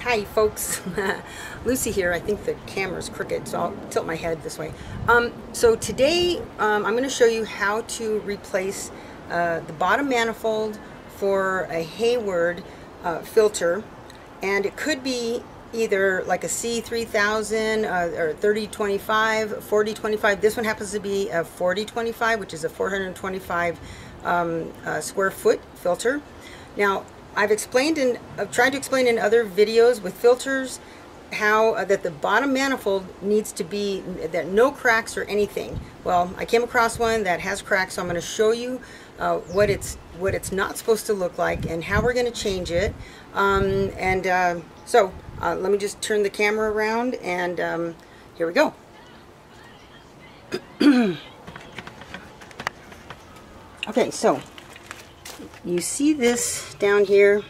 Hi folks, Lucy here. I think the camera's crooked, so I'll tilt my head this way. So today I'm going to show you how to replace the bottom manifold for a Hayward filter, and it could be either like a C3000 or 3025, 4025. This one happens to be a 4025, which is a 425 square foot filter. Now, I've tried to explain in other videos with filters how that the bottom manifold needs to be that no cracks or anything. Well, I came across one that has cracks, so I'm going to show you what it's not supposed to look like and how we're going to change it. So let me just turn the camera around, and here we go. Okay, so you see this down here.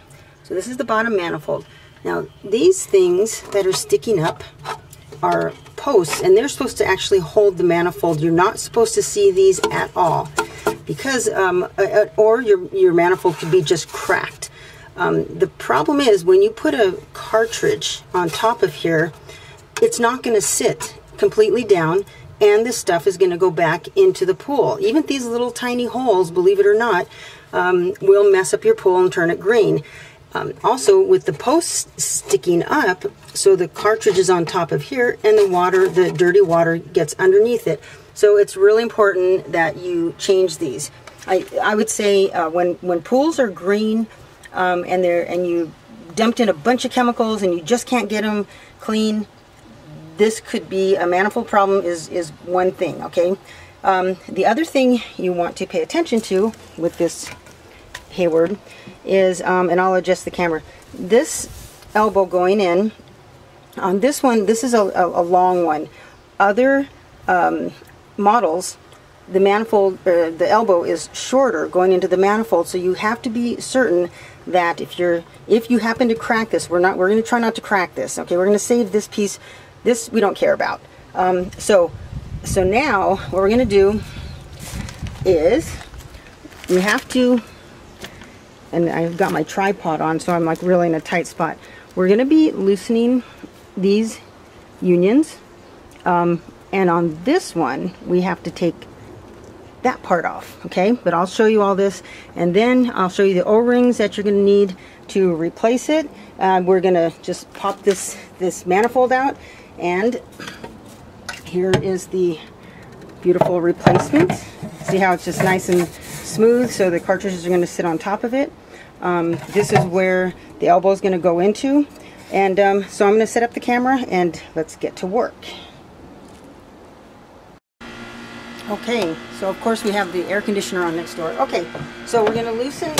So this is the bottom manifold. Now these things that are sticking up are posts, and they're supposed to actually hold the manifold. You're not supposed to see these at all, because or your manifold could be just cracked. The problem is when you put a cartridge on top of here, it's not going to sit completely down, and this stuff is going to go back into the pool. Even these little tiny holes, believe it or not, will mess up your pool and turn it green. Also, with the posts sticking up, so the cartridge is on top of here, and the water, the dirty water, gets underneath it. So it's really important that you change these. I would say when pools are green and you dumped in a bunch of chemicals and you just can't get them clean, this could be a manifold problem. Is one thing. Okay. The other thing you want to pay attention to with this Hayward is, and I'll adjust the camera, this elbow going in on this one, this is a long one. Other models, the manifold, the elbow is shorter going into the manifold, so you have to be certain that if you happen to crack this, we're going to try not to crack this. Okay, we're going to save this piece. This we don't care about. So now what we're going to do is you have to, and I've got my tripod on, so I'm like really in a tight spot. We're going to be loosening these unions, and on this one we have to take that part off. Okay, but I'll show you all this, and then I'll show you the O-rings that you're going to need to replace it. We're going to just pop this manifold out, and here is the beautiful replacement. See how it's just nice and smooth, so the cartridges are going to sit on top of it. This is where the elbow is going to go into, and so I'm going to set up the camera and let's get to work. Okay, so of course we have the air conditioner on next door. Okay, so we're going to loosen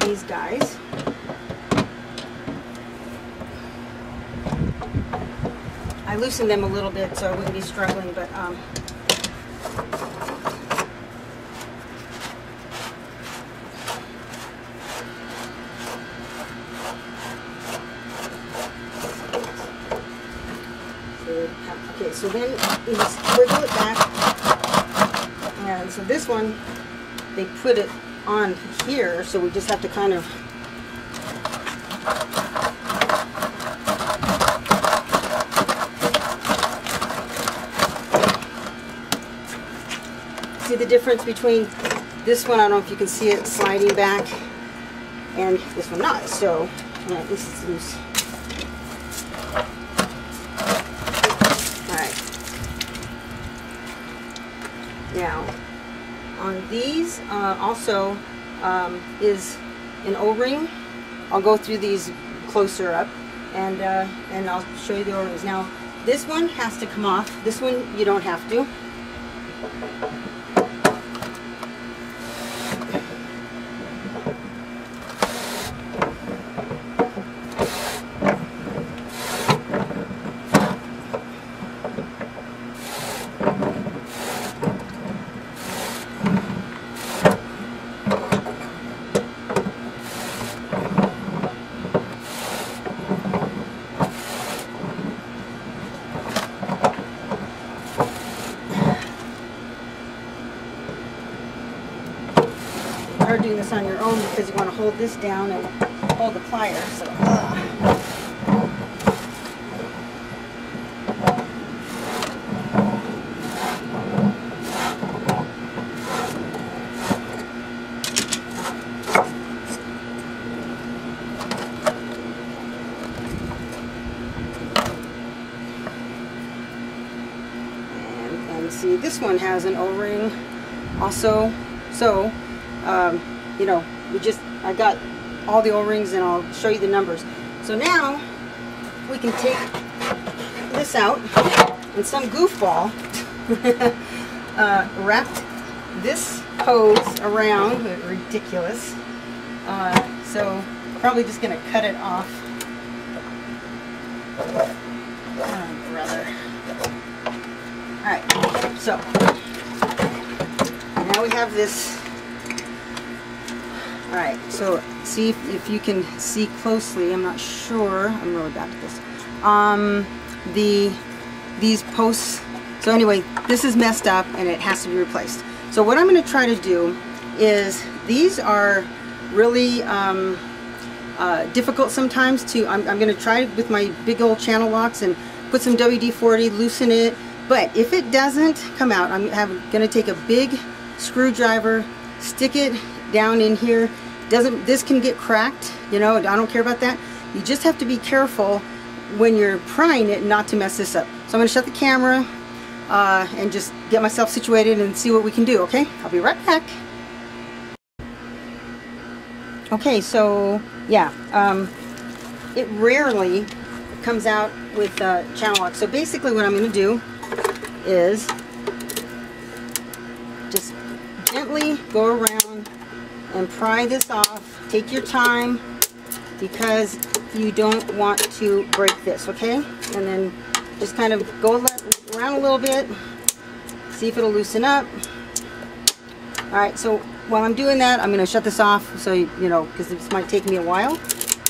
these guys. I loosened them a little bit so I wouldn't be struggling, but okay, so then you just wiggle it back, and so this one, they put it on here, so we just have to kind of see the difference between this one. I don't know if you can see it sliding back, and this one not. So yeah, this is loose. Now, on these also is an O-ring. I'll go through these closer up, and I'll show you the O-rings. Now, this one has to come off. This one you don't have to. hard doing this on your own because you want to hold this down and hold the pliers. So, see, this one has an O-ring also. So, you know, I got all the O-rings, and I'll show you the numbers. So now we can take this out, and some goofball wrapped this hose around. Ridiculous. So probably just gonna cut it off. Oh, brother. Alright, so now we have this. Alright, so see if you can see closely. I'm not sure. I'm really bad at this. These posts. So anyway, this is messed up and it has to be replaced. So what I'm going to try to do is, these are really difficult sometimes to, I'm going to try with my big old channel locks and put some WD-40, loosen it. But if it doesn't come out, I'm going to take a big screwdriver, stick it down in here. This can get cracked, you know, I don't care about that. You just have to be careful when you're prying it not to mess this up. So I'm going to shut the camera and just get myself situated and see what we can do, okay? I'll be right back. Okay, so yeah, it rarely comes out with channel lock. So basically what I'm going to do is just gently go around and pry this off. Take your time, because you don't want to break this, okay? And then just kind of go around a little bit, see if it'll loosen up. Alright, so while I'm doing that, I'm going to shut this off, so you know, because this might take me a while.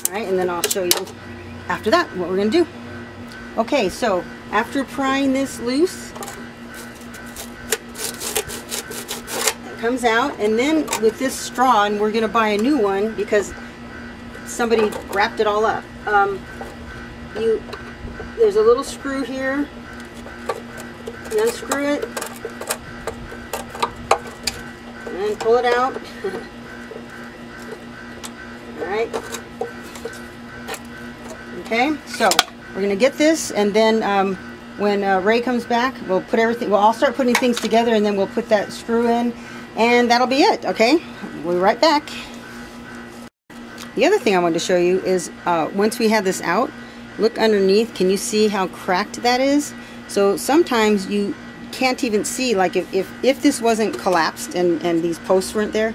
Alright, and then I'll show you after that what we're going to do. Okay, so after prying this loose, it comes out, and then with this straw, and we're going to buy a new one because somebody wrapped it all up. There's a little screw here. You unscrew it and pull it out. Alright. Okay, so we're going to get this, and then when Ray comes back, we'll put everything, well, I'll start putting things together, and then we'll put that screw in, and that'll be it, okay? We'll be right back. The other thing I wanted to show you is once we have this out, look underneath. Can you see how cracked that is? So sometimes you can't even see, like if this wasn't collapsed and these posts weren't there,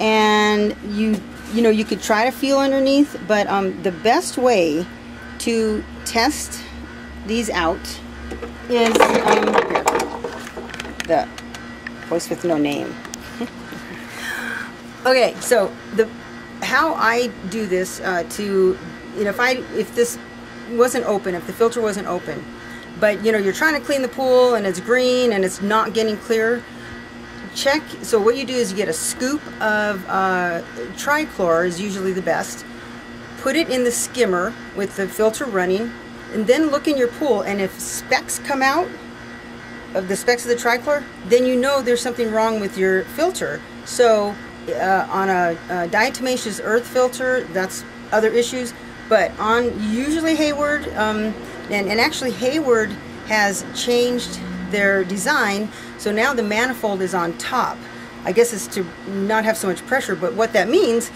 and you know, you could try to feel underneath, but the best way to test these out is the post with no name. Okay, so how I do this to, you know, if this wasn't open, if the filter wasn't open, but you know, you're trying to clean the pool and it's green and it's not getting clear, check. So what you do is you get a scoop of trichlor, is usually the best, put it in the skimmer with the filter running, and then look in your pool, and if specks come out of the specks of the trichlor, then you know there's something wrong with your filter. So on a diatomaceous earth filter, that's other issues, but on usually Hayward, and actually Hayward has changed their design, so now the manifold is on top. I guess it's to not have so much pressure, but what that means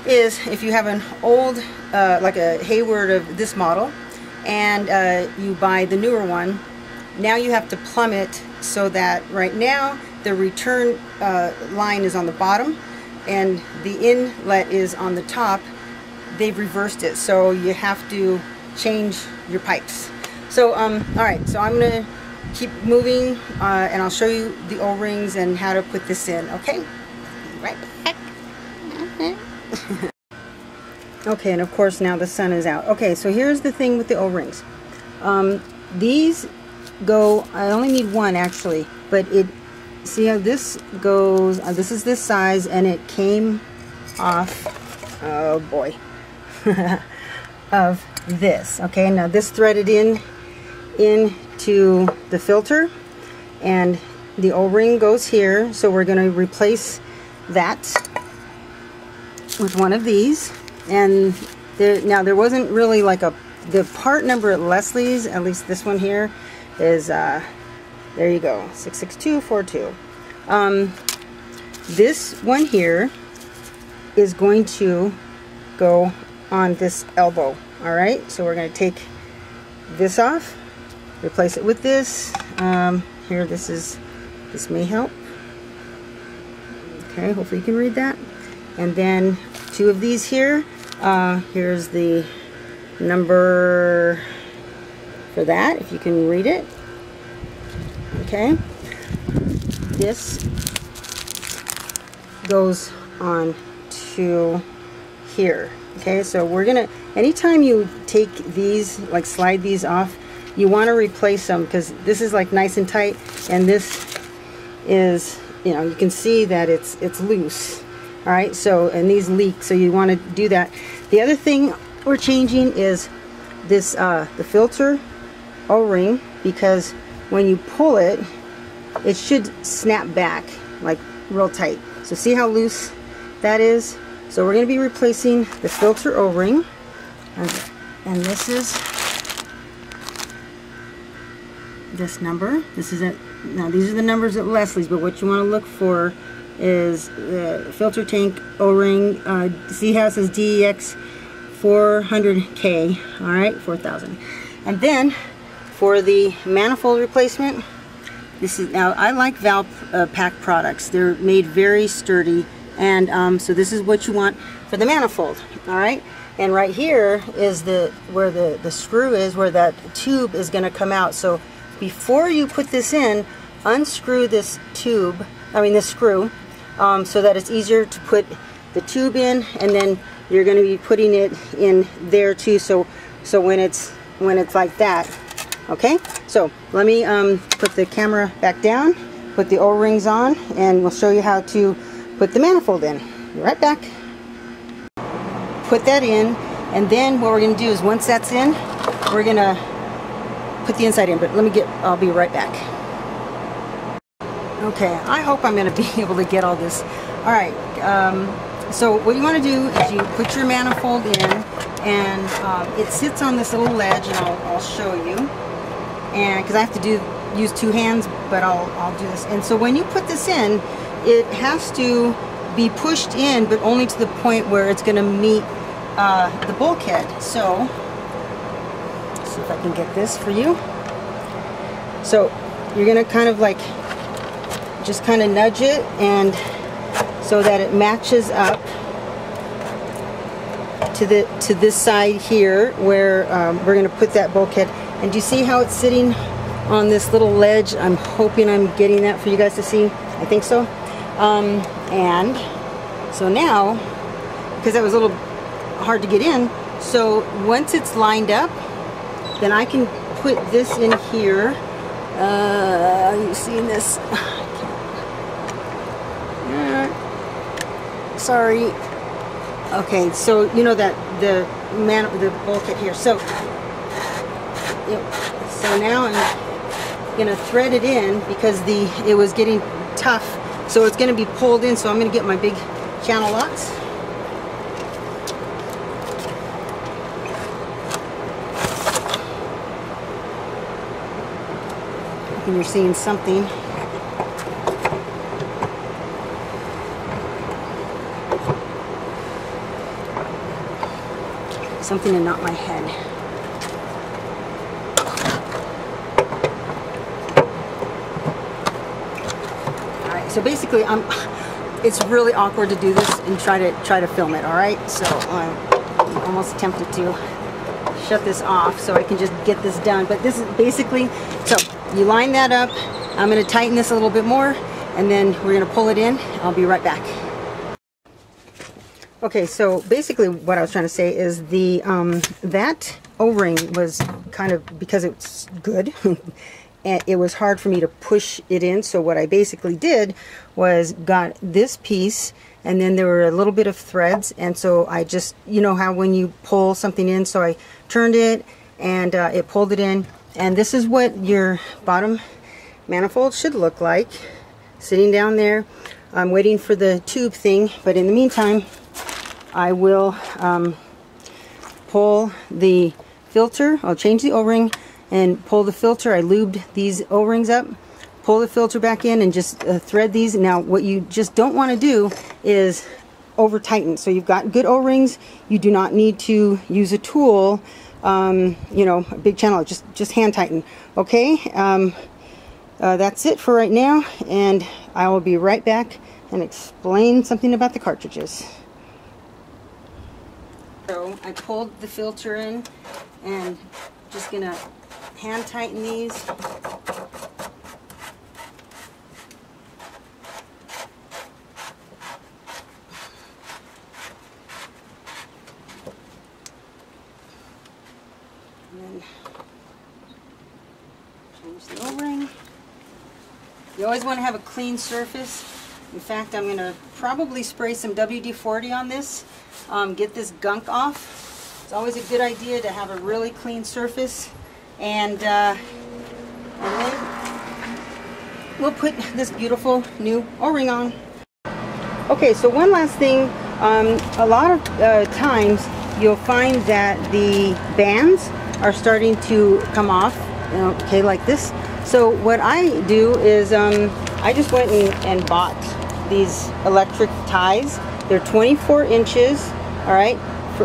is if you have an old, like a Hayward of this model, and you buy the newer one, now you have to plumb it so that right now the return line is on the bottom and the inlet is on the top. They've reversed it, so you have to change your pipes. So alright, so I'm gonna keep moving and I'll show you the O-rings and how to put this in, okay? Right back. Okay, and of course now the sun is out. Okay, so here's the thing with the O-rings. These go, I only need one actually, but see how this goes, this is this size, and it came off, oh boy, of this. Okay, now this threaded into the filter, and the O-ring goes here, so we're going to replace that with one of these. And now there wasn't really like the part number at Leslie's, at least this one here, is There you go, 66242. This one here is going to go on this elbow. All right, so we're going to take this off, replace it with this. Here, this may help. Okay, hopefully you can read that. And then 2 of these here. Here's the number for that, if you can read it. Okay, this goes on to here. Okay, so we're gonna, anytime you take these, like slide these off, you want to replace them, because this is like nice and tight, and this is, you know, you can see that it's loose. All right, so, and these leak, so you want to do that. The other thing we're changing is this the filter O-ring, because when you pull it, it should snap back like real tight. So see how loose that is? So we're going to be replacing the filter O-ring, and this is this number. This is it. Now these are the numbers at Leslie's, but what you want to look for is the filter tank O-ring. See how it says DEX 400K. All right, 4,000. And then for the manifold replacement, this is, now I like Valpak products. They're made very sturdy, and so this is what you want for the manifold. All right, and right here is where the screw is, where that tube is going to come out. So before you put this in, unscrew this tube, this screw, so that it's easier to put the tube in, and then you're going to be putting it in there too. So when it's like that. Okay, so let me put the camera back down, put the O-rings on, and we'll show you how to put the manifold in. Be right back. Put that in, and then what we're going to do is, once that's in, we're going to put the inside in, but I'll be right back. Okay, I hope I'm going to be able to get all this. All right, so what you want to do is you put your manifold in, and it sits on this little ledge, and I'll show you. And because I have to use 2 hands, but I'll do this. And so when you put this in, it has to be pushed in, but only to the point where it's going to meet the bulkhead. So let's see if I can get this for you. So you're going to kind of like just kind of nudge it, and so that it matches up to this side here, where we're going to put that bulkhead. And do you see how it's sitting on this little ledge? I'm hoping I'm getting that for you guys to see. I think so. And so now, because that was a little hard to get in, so once it's lined up, then I can put this in here. You seeing this? Sorry. Okay, so you know that the bulkhead here. So now I'm gonna thread it in, because it was getting tough, so it's gonna be pulled in. So I'm gonna get my big channel locks. And you're seeing something. Something to knot my head. Alright, so basically it's really awkward to do this and try to film it, alright? So I'm almost tempted to shut this off so I can just get this done. But this is basically, so you line that up. I'm going to tighten this a little bit more, and then we're going to pull it in. I'll be right back. Okay, so basically what I was trying to say is that O-ring was kind of, because it's good, and it was hard for me to push it in. So what I basically did was got this piece, and then there were a little bit of threads, and so I just, you know how when you pull something in, so I turned it, and it pulled it in. And this is what your bottom manifold should look like, sitting down there. I'm waiting for the tube thing, but in the meantime, I will pull the filter. I'll change the O-ring and pull the filter. I lubed these O-rings up pull the filter back in and just thread these. Now what you just don't want to do is over tighten. So you've got good O-rings, you do not need to use a tool, you know, a big channel, just hand tighten. Okay, that's it for right now, and I will be right back and explain something about the cartridges. So I pulled the filter in and just gonna hand tighten these. And then change the O-ring. You always want to have a clean surface. In fact, I'm going to probably spray some WD-40 on this, get this gunk off. It's always a good idea to have a really clean surface. And then we'll put this beautiful new O-ring on. Okay, so one last thing. A lot of times you'll find that the bands are starting to come off, okay, like this. So what I do is I just went and bought these electric ties. They're 24 inches, all right,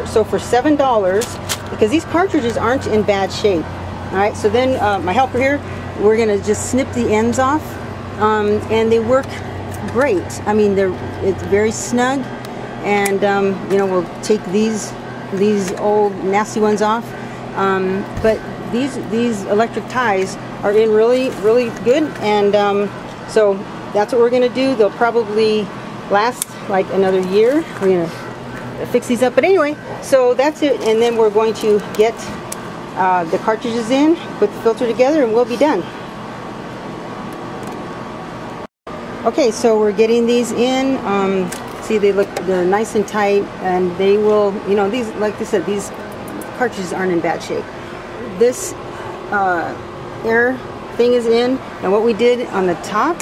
so for $7, because these cartridges aren't in bad shape. All right, so then my helper here, we're gonna just snip the ends off, and they work great. I mean, it's very snug, and you know, we'll take these old nasty ones off. But these electric ties are in really good, and so that's what we're gonna do. They'll probably last like another year. We're gonna fix these up, but anyway, so that's it. And then we're going to get the cartridges in, put the filter together, and we'll be done. Okay, so we're getting these in. See, they're nice and tight, and they will, you know, these, like I said, these cartridges aren't in bad shape. This air thing is in, and what we did on the top,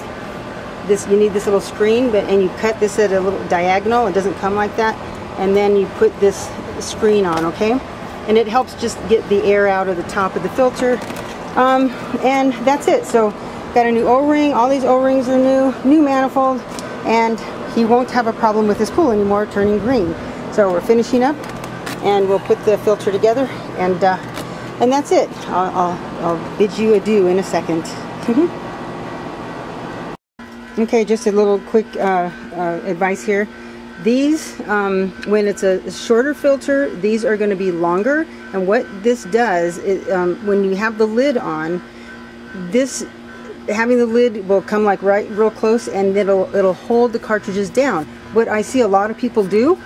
this, you need this little screen, and you cut this at a little diagonal. It doesn't come like that, and then you put this screen on, okay? And it helps just get the air out of the top of the filter, and that's it. So got a new O-ring. All these O-rings are new manifold, and he won't have a problem with his pool anymore turning green. So we're finishing up, and we'll put the filter together, and that's it. I'll bid you adieu in a second. Okay, just a little quick advice here. These, when it's a shorter filter, these are going to be longer, and what this does is, when you have the lid on, having the lid will come like real close, and it'll hold the cartridges down. What I see a lot of people do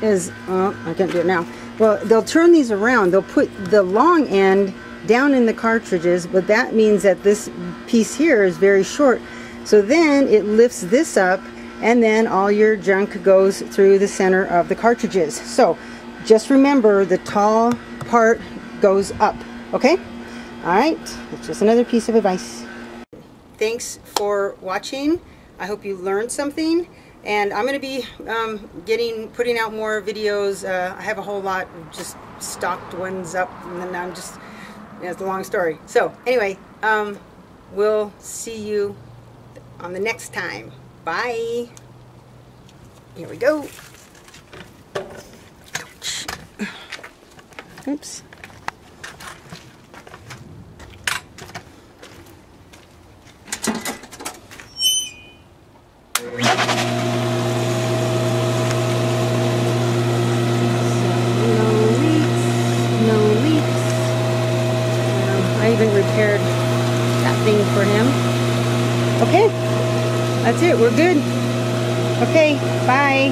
is, I can't do it now. Well, they'll turn these around. They'll put the long end down in the cartridges, but that means that this piece here is very short. So then it lifts this up, and then all your junk goes through the center of the cartridges. So just remember, the tall part goes up, okay? All right, it's just another piece of advice. Thanks for watching. I hope you learned something, and I'm going to be putting out more videos. I have a whole lot of just stocked ones up, and then I'm just, it's a long story. So anyway, we'll see you on the next time. Bye. Here we go. Ouch. Oops. I even repaired that thing for him. Okay, that's it. We're good. Okay, bye.